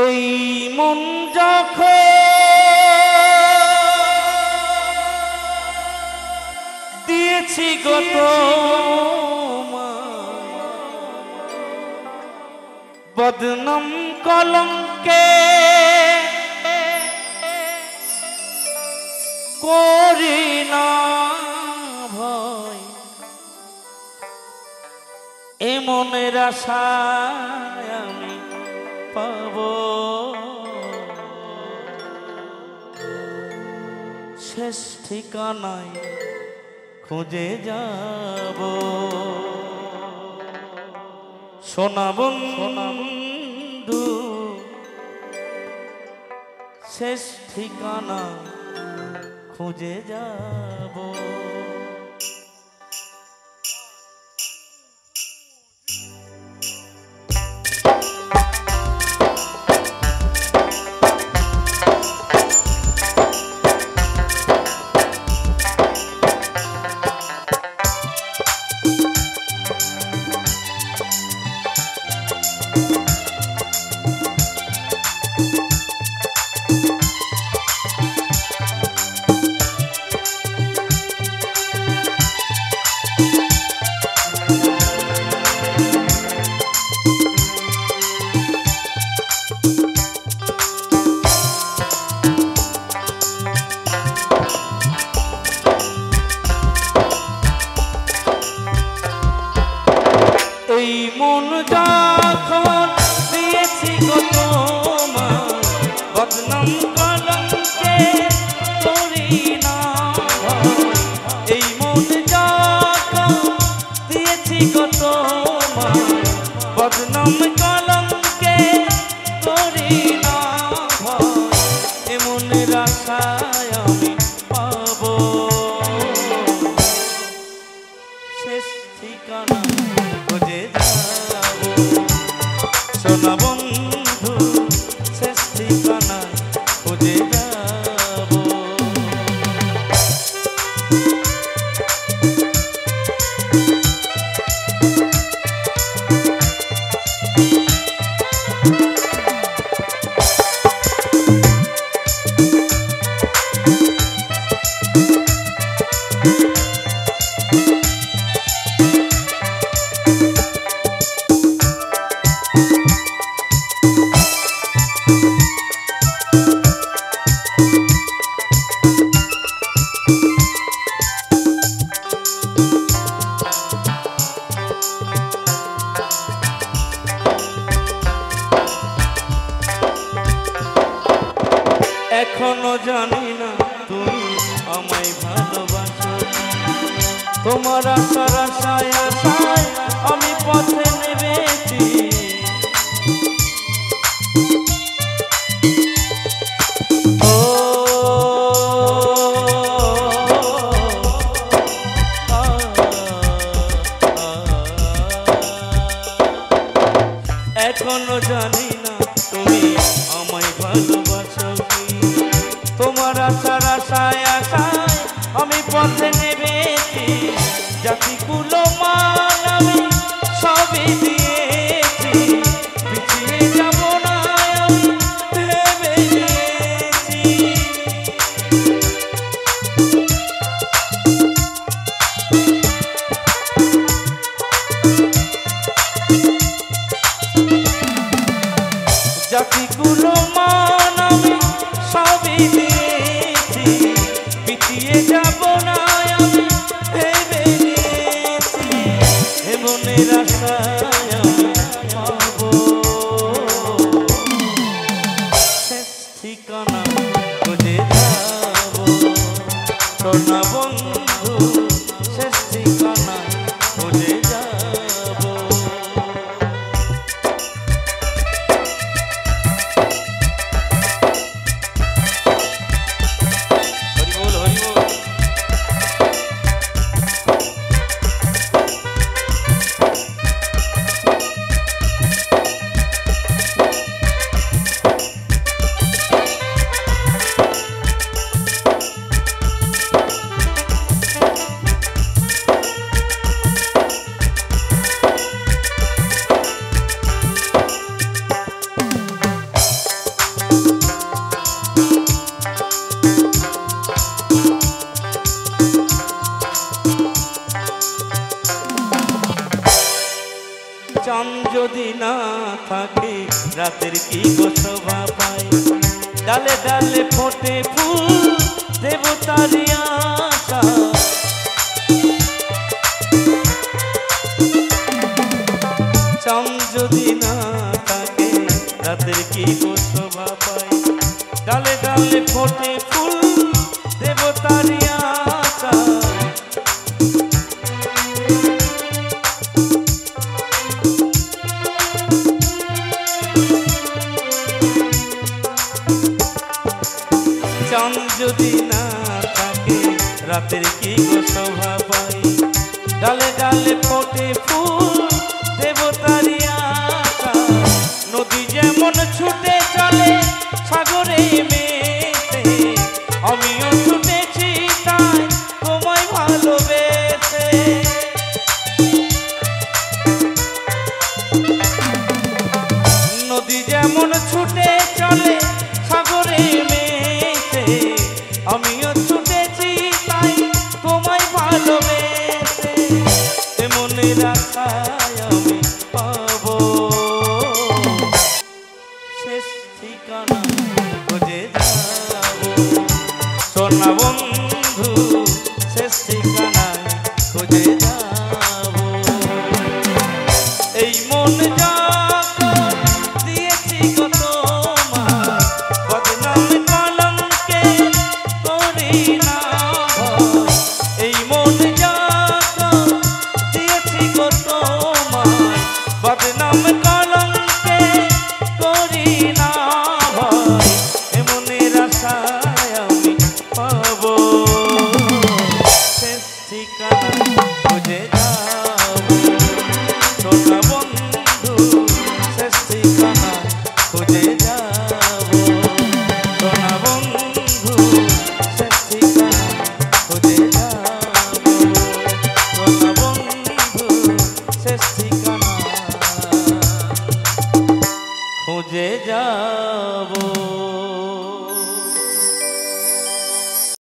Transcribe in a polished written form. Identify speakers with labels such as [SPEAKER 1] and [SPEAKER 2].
[SPEAKER 1] এই মন যখন দিয়েছি গত বদনাম কলঙ্কে করি না ভয় এ মনের আশায় আমি পাব শেষ ঠিকানায় খুঁজে যাব সোনা বন্ধু শেষ ঠিকানা খুঁজে যাব এই মন যখন দিয়েছি গত বদনাম কলঙ্কে করি না এই মন যখন দিয়েছি গত বদনাম কলঙ্কে করি না এমনের আশায় আমি পাব শেষ ঠিকানা খুঁজে যাব সোনা বন্ধু শেষ ঠিকানা খুঁজে যাব এখনো জানি না তুমি আমায় ভালোবাসো তোমার আশার আশায় আশায় আমি পথে নেমেছি ও এখনো জানি না তুমি আমায় ভালোবাসো তোমার আশার আশায় আশায় আমি পথে নেমেছি জাতি কুলো মান আমি সবই দিয়েছি পিছিয়ে যাব না আমি ভেবে নিয়েছি জাতি কুলো মান আমি সবই দিয়েছি পিছিয়ে যাব না আমি ভেবে নিয়েছি এমনের আশায় আমি পাব শেষ ঠিকানা খুঁজে যাব সোনা বন্ধু শেষ ঠিকানা খুঁজে যাব থাকে রাতের কি গো শোভা পায়। ডালে ডালে ফোটে ফুল দেবতারি আশা, চাঁদ যদি না থাকে রাতের কি গো শোভা পায়। ডালে ডালে ফোটে ফুল দেবতারি আশা, চাঁদ যদি না থাকে রাতের কি গো শোভা পায়। ডালে ডালে ফোটে ফুল দেবতারি আশা, নদী যেমন ছুটে চলে সাগরে মেতে, আমিও ছুটেছি তাই তোমায় ভালোবেসে। নদী যেমন ছুটে চলে সাগরে মেতে, আমিও ছুটেছি তাই তোমায় ভালোবেসে। মনের আশায় আমি পাবো শেষ ঠিকানা খুঁজে যাবো। সোনা বন্ধু